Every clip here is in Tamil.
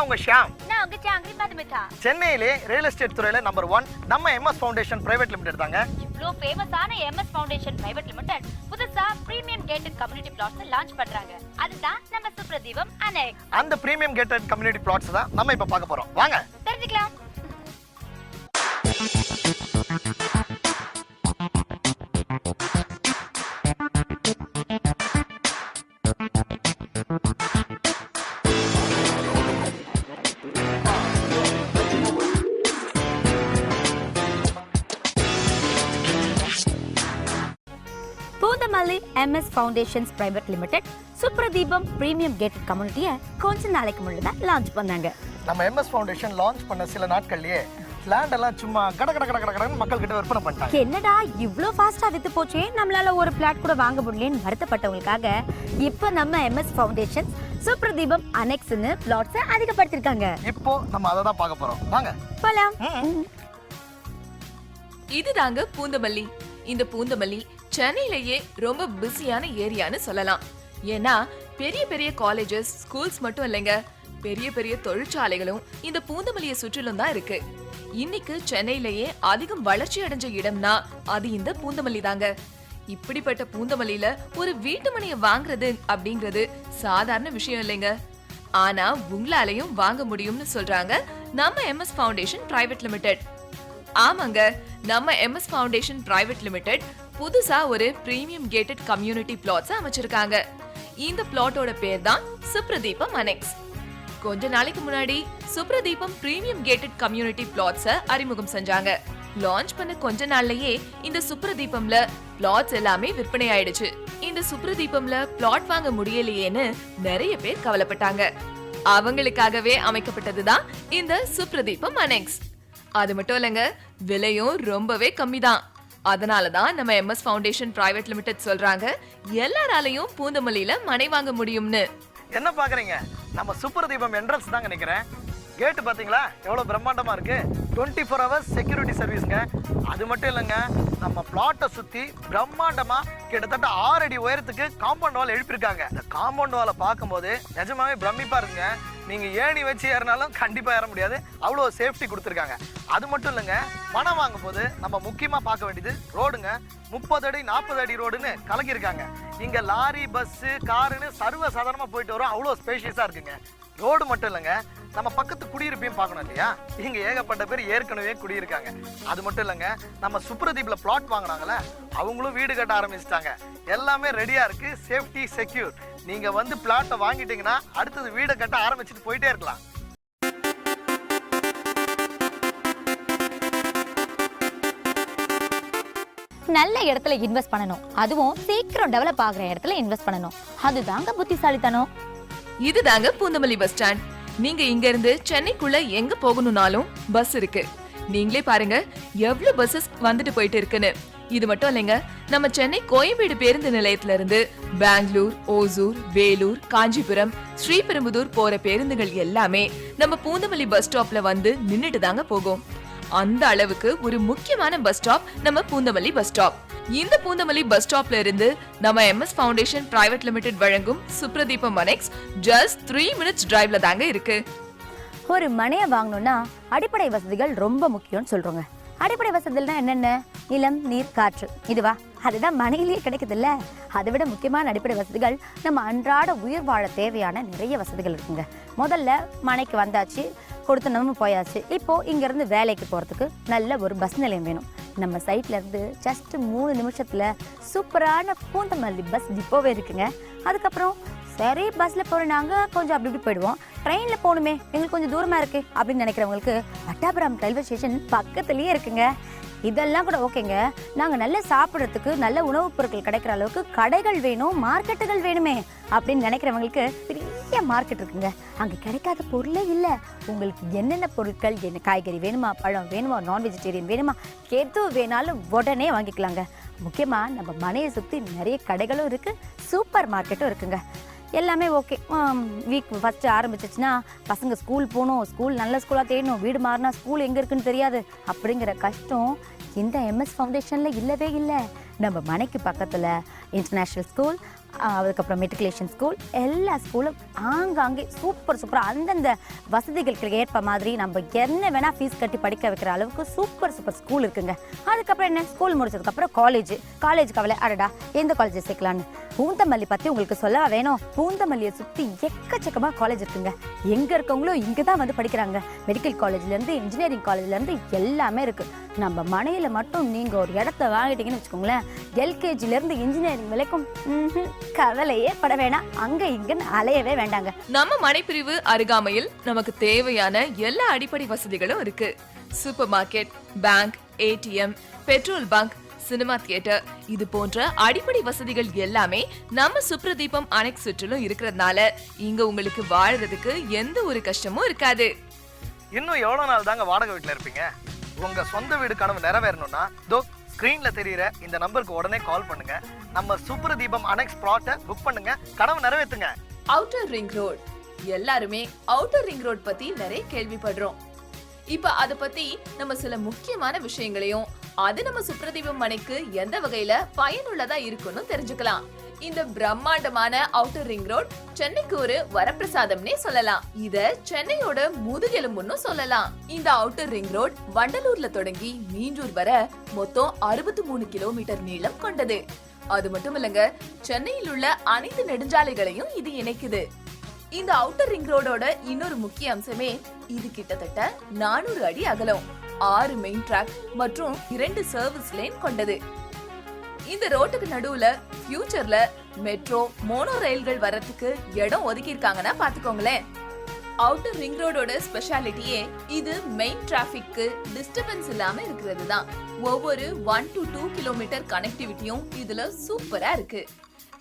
நான் உங்க ஷியாம். நான் உங்க ஜாங்கிரி பத்மிதா. சென்னையிலே ரியல் எஸ்டேட் துறையில நம்பர் 1 நம்ம எம்எஸ் ஃபவுண்டேஷன் பிரைவேட் லிமிடெட் தாங்க. இவ்ளோ ஃபேமஸான எம்எஸ் ஃபவுண்டேஷன் பிரைவேட் லிமிடெட் புதுசா premium gated community flats launch பண்றாங்க. அதுதான் நம்ம சுப்ரதீபம் அனெக்ஸ். அந்த பிரீமியம் கேட்டட் கம்யூனிட்டி பிளாட்ஸ் தான் நம்ம இப்ப பார்க்க போறோம். வாங்க தெரிஞ்சுக்கலாம். Poonamallee MS foundations private limited Supradeepam premium gated கம்யூனிட்டியை கொஞ்ச நாளைக்கு முன்னாடி லான்ச் பண்ணாங்க. நம்ம எம்எஸ் ஃபவுண்டேஷன் லான்ச் பண்ண சில நாட்கள்லயே லேண்ட் எல்லாம் சும்மா கடன்னு மக்கள் கிட்ட விற்பனை பண்ணிட்டாங்க. என்னடா இவ்ளோ ஃபாஸ்டா வித்து போச்சே, நம்மளால ஒரு பிளாட் கூட வாங்க முடியலன்னு வருத்தப்பட்டவங்களுக்காக இப்போ நம்ம எம்எஸ் ஃபவுண்டேஷன் சுப்ரதீபம் அனெக்ஸ்னு பிளாட்ஸ் அதிகப்படுத்திருக்காங்க. இப்போ நம்ம அதை தான் பார்க்க போறோம். வாங்க போலாம். இதுதாங்க பூந்தமல்லி. இந்த பூந்தமல்லி சென்னையிலேயே ரொம்ப பிஸியான ஏரியான்னு சொல்லலாம். ஏன்னா பெரிய பெரிய காலேஜஸ், ஸ்கூல்ஸ் மட்டும் இல்லைங்க, பெரிய பெரிய தொழிற்சாலைகளும் இந்த பூந்தமல்லியை சுற்றிலும் தான் இருக்கு. இன்னைக்கு சென்னையிலேயே அதிகம் வளர்ச்சி அடைஞ்ச இடம்னா அது இந்த பூந்தமல்லி தாங்க. இப்படிப்பட்ட பூந்தமல்லியில ஒரு வீட்டு மனையை வாங்குறது அப்படிங்கிறது சாதாரண விஷயம் இல்லைங்க. ஆனா உங்களாலையும் வாங்க முடியும்னு சொல்றாங்க நம்ம எம்எஸ் ஃபவுண்டேஷன் பிரைவேட் லிமிடெட். ஆமாங்க, நம்ம எம்எஸ் ஃபவுண்டேஷன் பிரைவேட் லிமிடெட் புதுசா ஒரு பிரீமியம் கேட்டட் கம்யூனிட்டி பிளாட்ஸ் அமைச்சிருக்காங்க. இந்த பிளாட்டோட பேர் தான் சுப்ரதீபம் அனெக்ஸ். கொஞ்ச நாளைக்கு முன்னாடி சுப்ரதீபம் பிரீமியம் கேட்டட் கம்யூனிட்டி பிளாட்ஸ அறிமுகம் செஞ்சாங்க. லான்ச் பண்ண கொஞ்ச நாள்லயே இந்த சுப்ரதீபம்ல பிளாட்ஸ் எல்லாமே விற்பனை ஆயிடுச்சு. இந்த சுப்ரதீபம்ல பிளாட் வாங்க முடியலையேன்னு நிறைய பேர் கவலைப்பட்டாங்க. அவங்களுக்காகவே அமைக்கப்பட்டதுதான் இந்த சுப்ரதீபம் அனெக்ஸ். அது மட்டும் இல்லைங்க, விலையும் ரொம்பவே கம்மி தான். அதனாலதான் நம்ம எம்எஸ் ஃபவுண்டேஷன் பிரைவேட் லிமிடெட் சொல்றாங்க எல்லாராலையும் பூந்தமல்லியில மனை வாங்க முடியும்னு. என்ன பாக்குறீங்க? நம்ம சுப்ரதீபம் என்ட்ரன்ஸ் தாங்க நிக்கிறேன். கேட்டு பாத்தீங்களா எவ்வளவு பிரம்மாண்டமா இருக்கு. 24 hours செக்யூரிட்டி சர்வீஸ்ங்க. அது மட்டும் இல்லைங்க, நம்ம பிளாட்டை சுத்தி பிரம்மாண்டமா கிட்டத்தட்ட 6 அடி உயரத்துக்கு காம்பவுண்ட் வால் எழுப்பியிருக்காங்க. இந்த காம்பவுண்ட் வாலை பார்க்கும்போது நிஜமாவே பிரமிப்பா இருக்குங்க. நீங்க ஏணி வச்சு ஏறினாலும் கண்டிப்பா ஏற முடியாது, அவ்வளோ சேஃப்டி கொடுத்துருக்காங்க. அது மட்டும் இல்லைங்க, மனம் வாங்கும் போது நம்ம முக்கியமா பார்க்க வேண்டியது ரோடுங்க. 30 அடி 40 அடி ரோடுன்னு கலக்கியிருக்காங்க. இங்க லாரி, பஸ், காருன்னு சர்வ சாதாரணமா போயிட்டு வரும், அவ்வளோ ஸ்பேஷியஸா இருக்குங்க. ரோடு மட்டும் இல்லைங்க, நம்ம பக்கத்து குடியிருப்பையும் பார்க்கணும் இல்லையா? இங்க ஏகப்பட்ட பேர் ஏற்கனவே குடியிருக்காங்க. அது மட்டும் இல்லைங்க, நம்ம சுப்ரதீப்ல பிளாட் வாங்கினாங்களே அவங்களும் வீடு கட்ட ஆரம்பிச்சிட்டாங்க. எல்லாமே ரெடியா இருக்கு, சேஃப்டி செக்யூர். நீங்க வந்து பிளாட்டை வாங்கிட்டீங்கன்னா அடுத்தது வீடு கட்ட ஆரம்பிச்சுட்டு போயிட்டே இருக்கலாம். நல்ல இடத்துல இன்வெஸ்ட் பண்ணணும், அதுவும் சீக்கிரம் டெவலப் ஆகுற இடத்துல இன்வெஸ்ட் பண்ணணும். அதுதாங்க புத்திசாலித்தனம். இதுதாங்க பூந்தமல்லி பஸ் ஸ்டாண்ட். நீங்க இங்க இருந்து சென்னைக்குள்ள எங்க போகணும்னாலும் பஸ் இருக்கு. நீங்களே பாருங்க எவ்வளவு பஸ்ஸஸ் வந்துட்டு போயிட்டு இருக்குன்னு. இது மட்டும் இல்லைங்க, நம்ம சென்னை கோயம்பேடு பேருந்து நிலையத்துல இருந்து பெங்களூர், ஓசூர், வேலூர், காஞ்சிபுரம், ஸ்ரீபெரும்புதூர் போற பேருந்துகள் எல்லாமே நம்ம பூந்தமல்லி பஸ் ஸ்டாப்ல வந்து நின்னுட்டு தாங்க போகும். அந்த அளவுக்கு ஒரு முக்கியமான பஸ் ஸ்டாப் நம்ம பூந்தமல்லி பஸ் ஸ்டாப். இந்த பூந்தமல்லி பஸ் ஸ்டாப்ல இருந்து நம்ம எம்எஸ் ஃபவுண்டேஷன் பிரைவேட் லிமிடெட் வழங்கும் சுப்ரதீபம் அனெக்ஸ் ஜஸ்ட் 3 minutes டிரைவ்ல தாங்க இருக்கு. ஒரு மனையை வாங்கணும்னா அடிப்படை வசதிகள் ரொம்ப முக்கியம்னு சொல்றோங்க. அடிப்படை வசதிகள்னா என்னென்ன? நிலம், நீர், காற்று. இதுவா? அதுதான் மனையிலேயே கிடைக்குது இல்ல. அதை விட முக்கியமான அடிப்படை வசதிகள் நம்ம அன்றாட உயிர் வாழ தேவையான நிறைய வசதிகள் இருக்குங்க. முதல்ல மனைக்கு வந்தாச்சு, கொடுத்து நம்ம போயாச்சு. இப்போ இங்கேருந்து வேலைக்கு போகிறதுக்கு நல்ல ஒரு பஸ் நிலையம் வேணும். நம்ம சைட்ல இருந்து ஜஸ்ட் 3 நிமிஷத்துல சூப்பரான பூந்தமல்லி பஸ் டிப்போவே இருக்குங்க. அதுக்கப்புறம் சரி பஸ்ல போகிற நாங்கள் கொஞ்சம் அப்படி இப்படி போயிடுவோம், ட்ரெயினில் போகணுமே எங்களுக்கு கொஞ்சம் தூரமாக இருக்குது அப்படின்னு நினைக்கிறவங்களுக்கு பட்டாபுரம் ரயில்வே ஸ்டேஷன் பக்கத்துலேயே இருக்குங்க. இதெல்லாம் கூட ஓகேங்க. நாங்கள் நல்ல சாப்பிட்றதுக்கு நல்ல உணவுப் பொருட்கள் கிடைக்கிற அளவுக்கு கடைகள் வேணும், மார்க்கெட்டுகள் வேணுமே அப்படின்னு நினைக்கிறவங்களுக்கு பெரிய மார்க்கெட் இருக்குங்க. அங்கே கிடைக்காத பொருளே இல்லை. உங்களுக்கு என்னென்ன பொருட்கள், என்ன காய்கறி வேணுமா, பழம் வேணுமா, நான் வெஜிடேரியன் வேணுமா, எது வேணாலும் உடனே வாங்கிக்கலாங்க. முக்கியமாக நம்ம மனையை சுற்றி நிறைய கடைகளும் இருக்குது, சூப்பர் மார்க்கெட்டும் இருக்குங்க. எல்லாமே ஓகே. வீக் ஃபஸ்ட்டு ஆரம்பிச்சிச்சுன்னா பசங்க ஸ்கூல் போகணும், ஸ்கூல் நல்ல ஸ்கூலாக தேடணும், வீடு மாறினா ஸ்கூல் எங்கே இருக்குன்னு தெரியாது அப்படிங்கிற கஷ்டம் இந்த எம்எஸ் ஃபவுண்டேஷனில் இல்லவே இல்லை. நம்ம மனைக்கு பக்கத்தில் இன்டர்நேஷ்னல் ஸ்கூல், அதுக்கப்புறம் மெட்ரிகுலேஷன் ஸ்கூல், எல்லா ஸ்கூலும் ஆங்காங்கே சூப்பராக அந்தந்த வசதிகளுக்கு ஏற்ப மாதிரி நம்ம என்ன வேணால் ஃபீஸ் கட்டி படிக்க வைக்கிற அளவுக்கு சூப்பர் ஸ்கூல் இருக்குங்க. அதுக்கப்புறம் என்ன, ஸ்கூல் முடிச்சதுக்கப்புறம் காலேஜ் கவலை, அடடா எந்த காலேஜ் சேர்க்கலான்னு. பூந்தமல்லி பற்றி உங்களுக்கு சொல்லவா வேணும்? பூந்தமல்லியை சுற்றி எக்கச்சக்கமாக காலேஜ் இருக்குங்க. எங்கே இருக்கவங்களும் இங்கே தான் வந்து படிக்கிறாங்க. மெடிக்கல் காலேஜ்லேருந்து இன்ஜினியரிங் காலேஜ்லேருந்து எல்லாமே இருக்குது. நம்ம மனையில் மட்டும் நீங்கள் ஒரு இடத்த வாங்கிட்டீங்கன்னு வச்சுக்கோங்களேன், எல்கேஜிலேருந்து இன்ஜினியரிங் வரைக்கும் கவலையே பட வேணாம், அங்கே இங்கன்னு அலையவே வேண்டாங்க. நம்ம மனைப்பிரிவு அருகாமையில் நமக்கு தேவையான எல்லா அடிப்படை வசதிகளும் இருக்கு. Super market, bank, ATM, petrol bunk, cinema theatre, இது போன்ற அடிப்படை வசதிகள் எல்லாமே நம்ம சுப்ரதீபம் அனெக்ஸ் சுற்றிலும் இருக்கிறதுனால இங்க உங்களுக்கு வாழறதுக்கு எந்த ஒரு கஷ்டமும் இருக்காது. இன்னும் எவ்வளவு நாள் தாங்க வாடகை வீட்டுல இருப்பீங்க? உங்க சொந்த வீடு கனவு நிறைவேறணும்னா ஸ்கிரீன்ல தெரியுற இந்த நம்பருக்கு உடனே கால் பண்ணுங்க. நம்ம சுப்ரதீபம் அனெக்ஸ் பிளாட்டை புக் பண்ணுங்க, கனவு நிறைவேற்றுங்க. அவுட்டர் ரிங் ரோட், எல்லாருமே அவுட்டர் ரிங் ரோட் பத்தி நிறைய கேள்விப்படுறோம். இப்ப அத பத்தி நம்ம சில முக்கியமான விஷயங்களையும் அது நம்ம சுப்ரதீபம் மனைக்கு எந்த வகையில பயனுள்ளதா இருக்குன்னு தெரிஞ்சுக்கலாம். இந்த பிரம்மாண்டமான அவுட்டர் ரிங் ரோட் சென்னைக்கு ஒரு வரப்பிரசாதம்னே சொல்லலாம். இத சென்னையோட முதுகெலும்புன்னு சொல்லலாம். இந்த அவுட்டர் ரிங் ரோட் வண்டலூர்ல தொடங்கி மீஞ்சூர் வரை மொத்தம் 63 கிலோமீட்டர் நீளம் கொண்டது. அது மட்டும் இல்லங்க, சென்னையில் உள்ள அனைத்து நெடுஞ்சாலைகளையும் இது இணைக்குது. இந்த அவுட்டர் ரிங் ரோடோட இன்னொரு முக்கிய அம்சமே இது கிட்டத்தட்ட 400 அடி அகலம், 6 மெயின் ட்ராக் மற்றும் 2 சர்வீஸ் லேன் கொண்டது. இந்த ரோட்டுக்கு நடுவுல ஃபியூச்சர்ல மெட்ரோ, மோனோ ரயில்கள் வரதுக்கு இடம் ஒதுக்கி இருக்காங்கன்னா பாத்துக்கோங்களேன். அவுட்டர் ரிங் ரோடோட ஸ்பெஷாலிட்டியே இது மெயின் டிராபிக்கு டிஸ்டர்பன்ஸ் இல்லாம இருக்கிறது தான். ஒவ்வொரு 1 to 2 கிலோமீட்டர் கனெக்டிவிட்டியும் இதுல சூப்பரா இருக்கு.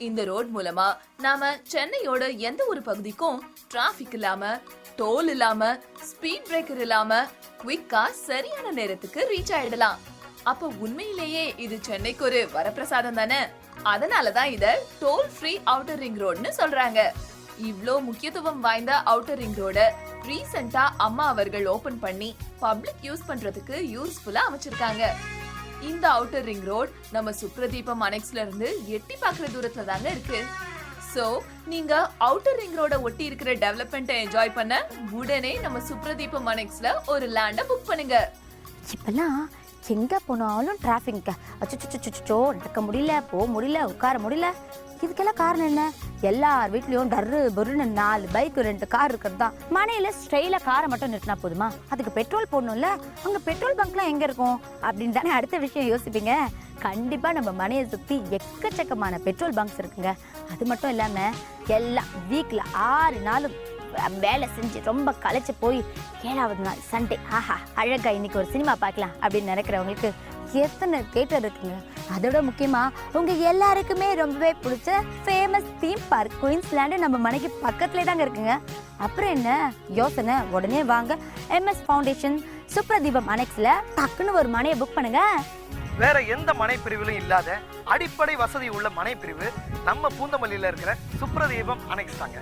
இந்த ரோட் மூலமா நாம சென்னையோட எந்த ஒரு பகுதிக்கும் டிராபிக் இல்லாம, டோல் இல்லாம, ஸ்பீட் பிரேக்கர் இல்லாம குவிக்கா சரியான நேரத்துக்கு ரீச் ஆயிடலாம். அப்ப உண்மையிலேயே இது சென்னைக்கு ஒரு வரப்பிரசாதம் தானே. அதனாலதான் இத டோல் ஃப்ரீ அவுட்டர் ரிங் ரோட்னு சொல்றாங்க. இவ்ளோ முக்கியத்துவம் வாய்ந்த அவுட்டர் ரிங் ரோட ரீசெண்டா அம்மா அவர்கள் ஓபன் பண்ணி பப்ளிக் யூஸ் பண்றதுக்கு யூஸ்ஃபுல்லா அமைச்சிருக்காங்க. இந்த அவுட்டர் ரிங் ரோட் நம்ம சுப்ரதீபம் அனெக்ஸ்ல இருந்து எட்டி பாக்குற தூரத்துல தாங்க இருக்கு. சோ நீங்க அவுட்டர் ரிங் ரோட ஒட்டி இருக்கிற டெவலப்மெண்ட்டை என்ஜாய் பண்ண உடனே நம்ம சுப்ரதீபம் அனெக்ஸ்ல ஒரு லேண்ட புக் பண்ணுங்க. இப்பெல்லாம் எங்க போனாலும் டிராஃபிக், அச்சோ நடக்க முடியல, போக முடியல, உட்கார முடியல. இதுக்கெல்லாம் காரணம் என்ன? எல்லார் வீட்லயும் டர்ரு பொருன்னு 4 பைக் 2 கார் இருக்கிறது தான். மனையில ஸ்ட்ரெயிலா காரை மட்டும் நிறுத்தினா போதுமா? அதுக்கு பெட்ரோல் போடணும்ல. அங்க பெட்ரோல் பங்க்லாம் எங்க இருக்கும் அப்படின்னு தானே அடுத்த விஷயம் யோசிப்பீங்க. கண்டிப்பா நம்ம மனையை சுத்தி எக்கச்சக்கமான பெட்ரோல் பங்க்ஸ் இருக்குங்க. அது மட்டும் இல்லாம எல்லாம் வீக்ல 6 நாளும் வேலை செஞ்சு ரொம்ப களைச்சு போய் 7வது நாள் சண்டே, ஆஹா அழகா இன்னைக்கு ஒரு சினிமா பார்க்கலாம் அப்படின்னு நினைக்கிறவங்களுக்கு எத்தனை தியேட்டர் இருக்குங்க. அதோட முக்கியமா உங்க எல்லாருக்குமே ரொம்பவே பிடிச்ச ஃபேமஸ் தீம் பார்க் குயின்ஸ்லாண்டு நம்ம மனைக்கு பக்கத்துலேயே தாங்க இருக்குங்க. அப்புறம் என்ன யோசனை, உடனே வாங்க MS ஃபவுண்டேஷன் சுப்ரதீபம் அனெக்ஸ்ல டக்குன்னு ஒரு மனையை புக் பண்ணுங்க. வேற எந்த மனை பிரிவிலும் இல்லாத அடிப்படை வசதி உள்ள மனை பிரிவு நம்ம பூந்தமல்லியில இருக்கிற சுப்ரதீபம் அனெக்ஸ் தாங்க.